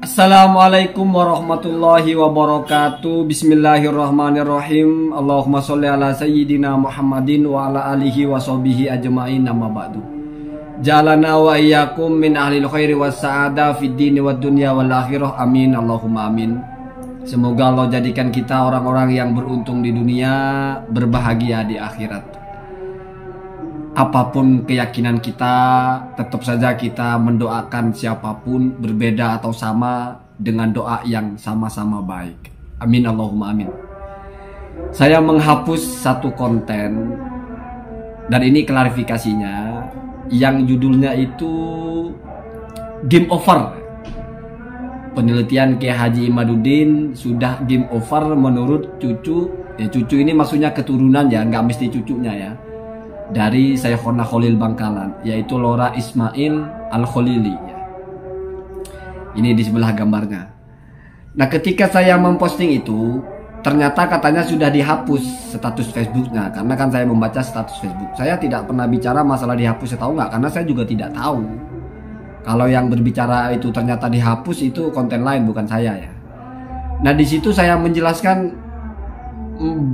Assalamualaikum warahmatullahi wabarakatuh. Bismillahirrahmanirrahim. Allahumma sholli ala sayyidina Muhammadin wa ala alihi wa sahbihi ajma'in, amma ba'du. Jalana wa iyyakum min ahlil khairi was sa'ada fid dini wad dunya wal akhirah. Amin Allahumma amin. Semoga Allah jadikan kita orang-orang yang beruntung di dunia, berbahagia di akhirat. Apapun keyakinan kita, tetap saja kita mendoakan siapapun, berbeda atau sama, dengan doa yang sama-sama baik. Amin Allahumma amin. Saya menghapus satu konten, dan ini klarifikasinya, yang judulnya itu game over. Penelitian Kiai Haji Imaduddin sudah game over menurut cucu. Ya, cucu ini maksudnya keturunan ya, nggak mesti cucunya ya. Dari Syekhona Khalil Bangkalan, yaitu Lora Ismail Al-Khalili. Ini di sebelah gambarnya. Nah, ketika saya memposting itu, ternyata katanya sudah dihapus status Facebooknya. Karena kan saya membaca status Facebook. Saya tidak pernah bicara masalah dihapus atau enggak, karena saya juga tidak tahu. Kalau yang berbicara itu ternyata dihapus, itu konten lain, bukan saya ya. Nah, di situ saya menjelaskan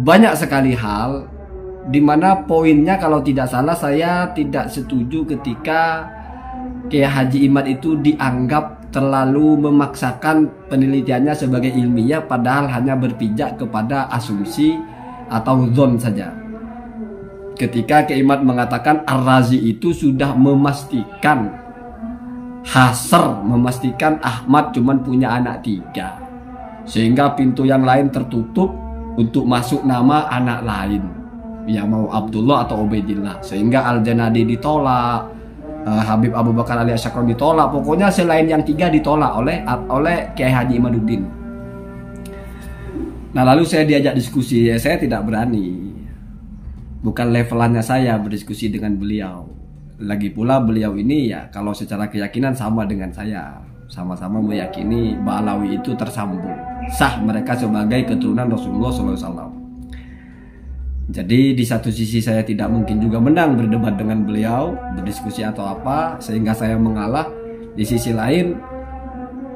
banyak sekali hal, dimana poinnya kalau tidak salah saya tidak setuju ketika Kiai Haji Imad itu dianggap terlalu memaksakan penelitiannya sebagai ilmiah, padahal hanya berpijak kepada asumsi atau zon saja. Ketika Kiai Imad mengatakan Ar-Razi itu sudah memastikan, hasr memastikan Ahmad cuman punya anak 3, sehingga pintu yang lain tertutup untuk masuk nama anak lain, ya mau Abdullah atau Ubaidillah, sehingga Al-Janadi ditolak, Habib Abu Bakar Ali Asyakron ditolak, pokoknya selain yang 3 ditolak oleh Kiai Haji Imaduddin. Nah, lalu saya diajak diskusi, ya saya tidak berani, bukan levelannya saya berdiskusi dengan beliau. Lagi pula beliau ini ya kalau secara keyakinan sama dengan saya, sama-sama meyakini Ba'alawi itu tersambung, sah mereka sebagai keturunan Rasulullah SAW. Jadi di satu sisi saya tidak mungkin juga menang berdebat dengan beliau, berdiskusi atau apa, sehingga saya mengalah. Di sisi lain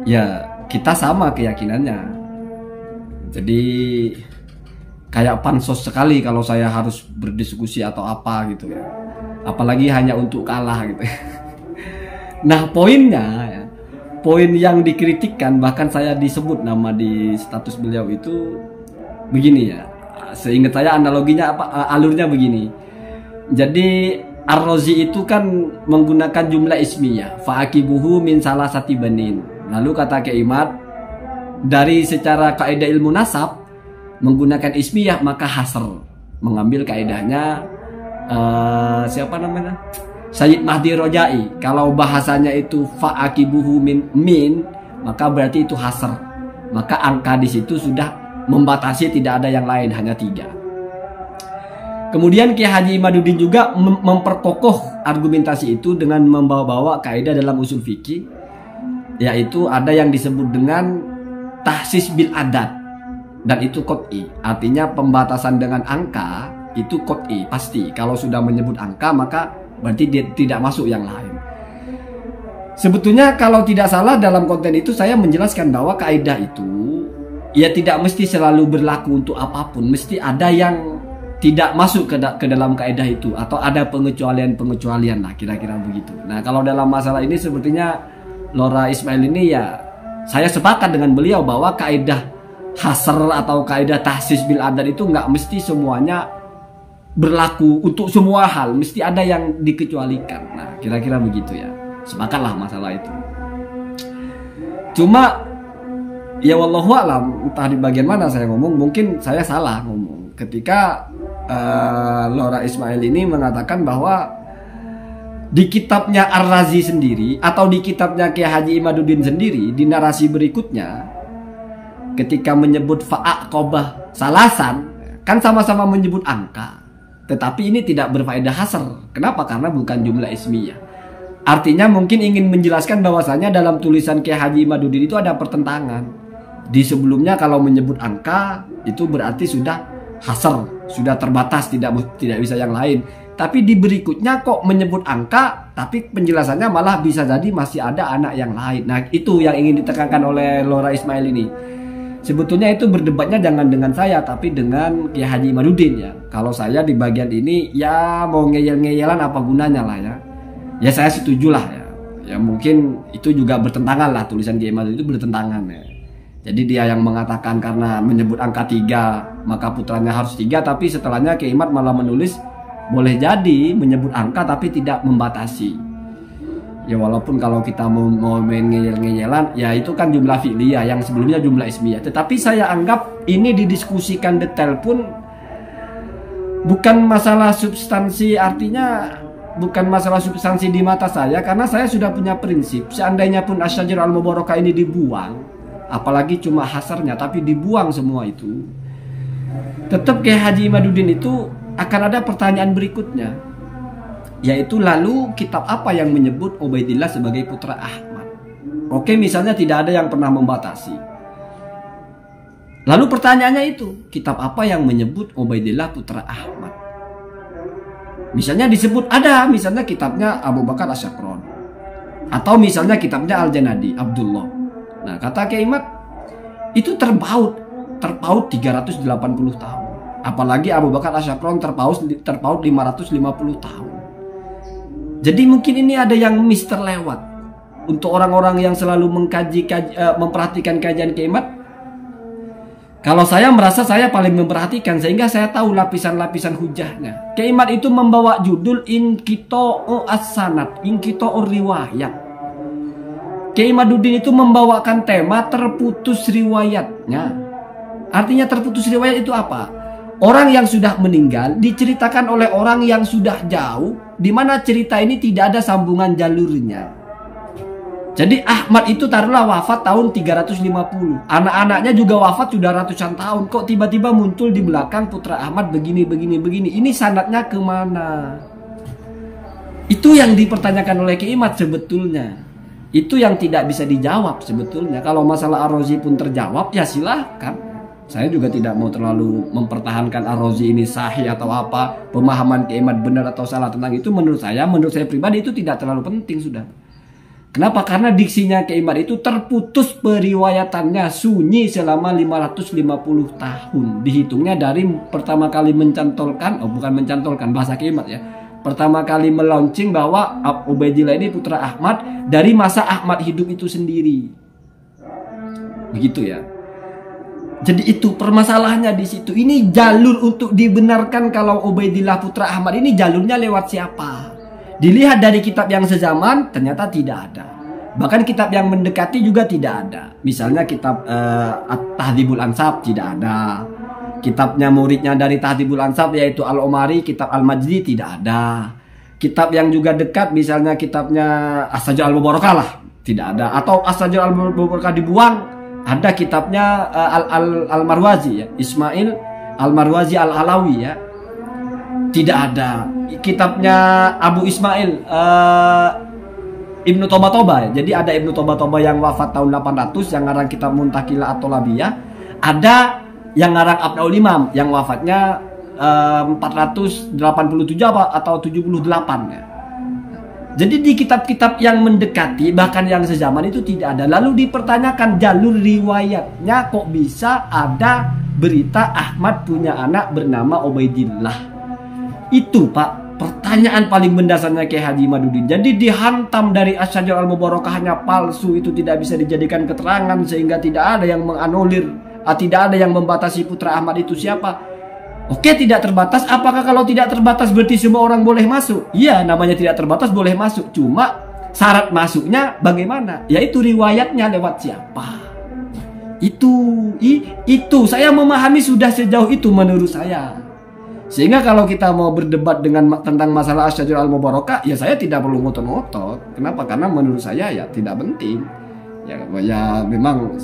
ya kita sama keyakinannya. Jadi kayak pansos sekali kalau saya harus berdiskusi atau apa gitu ya. Apalagi hanya untuk kalah gitu. Nah, poinnya ya, poin yang dikritikkan, bahkan saya disebut nama di status beliau itu begini ya. Seingat saya analoginya apa, alurnya begini. Jadi Ar-Razi itu kan menggunakan jumlah ismiyah, fa'akibuhu min salasati banin. Lalu kata Kiai Imad, dari secara kaidah ilmu nasab menggunakan ismiyah maka hasr, mengambil kaidahnya siapa namanya? Sayyid Mahdi Rojai. Kalau bahasanya itu fa'akibuhu min, maka berarti itu hasr. Maka angka di situ sudah membatasi, tidak ada yang lain, hanya 3. Kemudian Kiai Haji Imaduddin juga memperkokoh argumentasi itu dengan membawa-bawa kaidah dalam usul fikih, yaitu ada yang disebut dengan tahsis bil adat, dan itu qot'i, artinya pembatasan dengan angka itu qot'i, pasti. Kalau sudah menyebut angka maka berarti dia tidak masuk yang lain. Sebetulnya kalau tidak salah dalam konten itu saya menjelaskan bahwa kaidah itu ya tidak mesti selalu berlaku untuk apapun, mesti ada yang tidak masuk ke dalam kaidah itu, atau ada pengecualian lah, kira-kira begitu. Nah, kalau dalam masalah ini sepertinya Lora Ismail ini ya saya sepakat dengan beliau bahwa kaidah hasr atau kaidah tahsis bil adat itu nggak mesti semuanya berlaku untuk semua hal, mesti ada yang dikecualikan. Nah, kira-kira begitu ya, sepakatlah masalah itu. Cuma ya wallahu alam, entah di bagian mana saya ngomong, mungkin saya salah ngomong ketika Lora Ismail ini mengatakan bahwa di kitabnya Ar-Razi sendiri atau di kitabnya Kiai Haji Imaduddin sendiri, di narasi berikutnya ketika menyebut fa'aqobah salasan, kan sama-sama menyebut angka, tetapi ini tidak berfaedah hasr. Kenapa? Karena bukan jumlah ismiyah. Artinya mungkin ingin menjelaskan bahwasanya dalam tulisan Kiai Haji Imaduddin itu ada pertentangan. Di sebelumnya kalau menyebut angka itu berarti sudah hasr, sudah terbatas, tidak bisa yang lain. tapi di berikutnya kok menyebut angka, tapi penjelasannya malah bisa jadi masih ada anak yang lain. Nah, itu yang ingin ditekankan oleh Lora Ismail ini. Sebetulnya itu berdebatnya jangan dengan saya, tapi dengan Kiai Haji Imaduddin ya. Kalau saya di bagian ini ya mau ngeyel-ngeyelan apa gunanya lah ya. Ya saya setuju lah ya. Ya mungkin itu juga bertentangan lah, tulisan Kiai Imaduddin itu bertentangan ya. Jadi dia yang mengatakan karena menyebut angka 3 maka putranya harus 3, tapi setelahnya Kiai Imad malah menulis boleh jadi menyebut angka tapi tidak membatasi. Ya walaupun kalau kita mau main ngeyel-ngeyelan ya itu kan jumlah fi'liyah, yang sebelumnya jumlah ismiyah. Tetapi saya anggap ini didiskusikan detail pun bukan masalah substansi, artinya bukan masalah substansi di mata saya, karena saya sudah punya prinsip. Seandainya pun Asy-Syajarah Al-Mubarakah ini dibuang, apalagi cuma hasarnya tapi dibuang semua itu, tetap Kiai Haji Imaduddin itu akan ada pertanyaan berikutnya, yaitu lalu kitab apa yang menyebut Ubaidillah sebagai putra Ahmad? Oke, misalnya tidak ada yang pernah membatasi. Lalu pertanyaannya itu, kitab apa yang menyebut Ubaidillah putra Ahmad? Misalnya disebut ada, misalnya kitabnya Abu Bakar Asy-Syakron, atau misalnya kitabnya Al-Janadi Abdullah. Nah, kata Kiai Imad itu terpaut 380 tahun. Apalagi Abu Bakar Asy-Syakron terpaut 550 tahun. Jadi mungkin ini ada yang terlewat. Untuk orang-orang yang selalu memperhatikan kajian Kiai Imad, kalau saya merasa saya paling memperhatikan, sehingga saya tahu lapisan-lapisan hujahnya. Kiai Imad itu membawa judul Inqita'u as-sanad, Inqita'u riwayat. Kiai Imaduddin itu membawakan tema terputus riwayatnya. Artinya terputus riwayat itu apa? Orang yang sudah meninggal diceritakan oleh orang yang sudah jauh, di mana cerita ini tidak ada sambungan jalurnya. Jadi Ahmad itu taruhlah wafat tahun 350. Anak-anaknya juga wafat sudah ratusan tahun. Kok tiba-tiba muncul di belakang putra Ahmad begini. Ini sanadnya kemana? Itu yang dipertanyakan oleh Kiai Imad sebetulnya. Itu yang tidak bisa dijawab sebetulnya. Kalau masalah Ar-Razi pun terjawab, ya silahkan. Saya juga tidak mau terlalu mempertahankan Ar-Razi ini sahih atau apa, pemahaman Kiai Imad benar atau salah tentang itu. Menurut saya pribadi itu tidak terlalu penting sudah. Kenapa? Karena diksinya Kiai Imad itu terputus periwayatannya, sunyi selama 550 tahun. Dihitungnya dari pertama kali bukan bahasa Kiai Imad ya. Pertama kali melaunching bahwa Ubaidillah ini putra Ahmad dari masa Ahmad hidup itu sendiri. Begitu ya. Jadi itu permasalahannya di situ. Ini jalur untuk dibenarkan kalau Ubaidillah putra Ahmad ini jalurnya lewat siapa? Dilihat dari kitab yang sezaman ternyata tidak ada. Bahkan kitab yang mendekati juga tidak ada. Misalnya kitab Tahdhibul Ansab tidak ada. Kitabnya muridnya dari Tahdhibul Ansab yaitu Al-Umari, kitab Al-Majdi tidak ada. Kitab yang juga dekat misalnya kitabnya Asy-Syajarah Al-Mubarakah lah, tidak ada. Atau Asy-Syajarah Al-Mubarakah dibuang, ada kitabnya Al-Marwazi ya, Ismail Al-Marwazi Al-Alawi ya. Tidak ada. Kitabnya Abu Ismail Ibnu Toba ya. Jadi ada Ibnu Toba yang wafat tahun 800 yang ngarang kitab Muntaqilah atau Labiyah. Ada yang ngarang Abnaul Imam yang wafatnya 487 atau 78 ya. Jadi di kitab-kitab yang mendekati bahkan yang sezaman itu tidak ada. Lalu dipertanyakan jalur riwayatnya, kok bisa ada berita Ahmad punya anak bernama Ubaidillah. Itu Pak, pertanyaan paling mendasarnya Kiai Haji Imaduddin. Jadi dihantam dari Asy-Syajarah Al-Mubarakahnya palsu, itu tidak bisa dijadikan keterangan sehingga tidak ada yang menganulir, tidak ada yang membatasi putra Ahmad itu siapa. Oke, tidak terbatas. Apakah kalau tidak terbatas berarti semua orang boleh masuk? Iya, namanya tidak terbatas boleh masuk. Cuma syarat masuknya bagaimana? Yaitu riwayatnya lewat siapa? Itu saya memahami sudah sejauh itu menurut saya. Sehingga kalau kita mau berdebat tentang masalah Asy-Syajarah Al-Mubarakah, ya saya tidak perlu ngotot-ngotot. Kenapa? Karena menurut saya ya tidak penting. Ya memang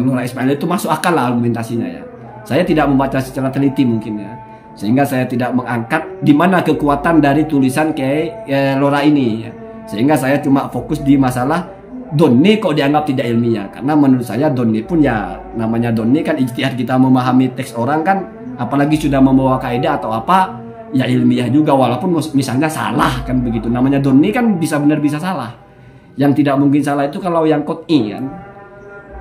Lora Ismail itu masuk akal lah argumentasinya ya. Saya tidak membaca secara teliti mungkin ya, sehingga saya tidak mengangkat di mana kekuatan dari tulisan kayak Lora ini ya. Sehingga saya cuma fokus di masalah donni kok dianggap tidak ilmiah, karena menurut saya donni pun ya namanya donni kan ijtihad kita memahami teks orang kan, apalagi sudah membawa kaidah atau apa ya ilmiah juga, walaupun misalnya salah kan begitu. Namanya donni kan bisa benar bisa salah. Yang tidak mungkin salah itu kalau yang qot'i kan.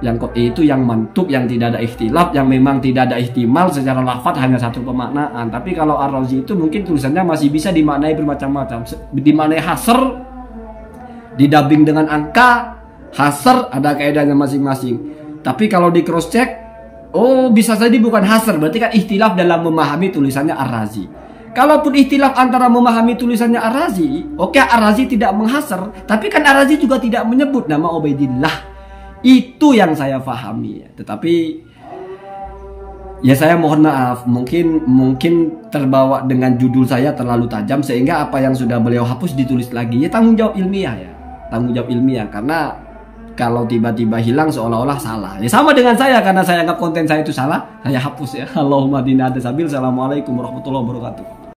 Yang qot'i itu yang mantuk, yang tidak ada ikhtilaf, yang memang tidak ada ihtimal secara lafadz, hanya satu pemaknaan. Tapi kalau Ar-Razi itu mungkin tulisannya masih bisa dimaknai bermacam-macam. Dimaknai hasr, didubbing dengan angka, hasr ada kaidahnya masing-masing. Tapi kalau di cross check, oh bisa jadi bukan hasr, berarti kan ikhtilaf dalam memahami tulisannya Ar-Razi. Kalaupun ikhtilaf antara memahami tulisannya Ar-Razi, oke, Ar-Razi tidak menghasr, tapi kan Ar-Razi juga tidak menyebut nama Ubaidillah. Itu yang saya pahami. Tetapi ya saya mohon maaf, mungkin terbawa dengan judul saya terlalu tajam sehingga apa yang sudah beliau hapus ditulis lagi. Ya tanggung jawab ilmiah ya. Tanggung jawab ilmiah, karena kalau tiba-tiba hilang seolah-olah salah. Ya sama dengan saya, karena saya anggap konten saya itu salah, saya hapus ya. Allahumma dina ada sabil. Assalamualaikum warahmatullahi wabarakatuh.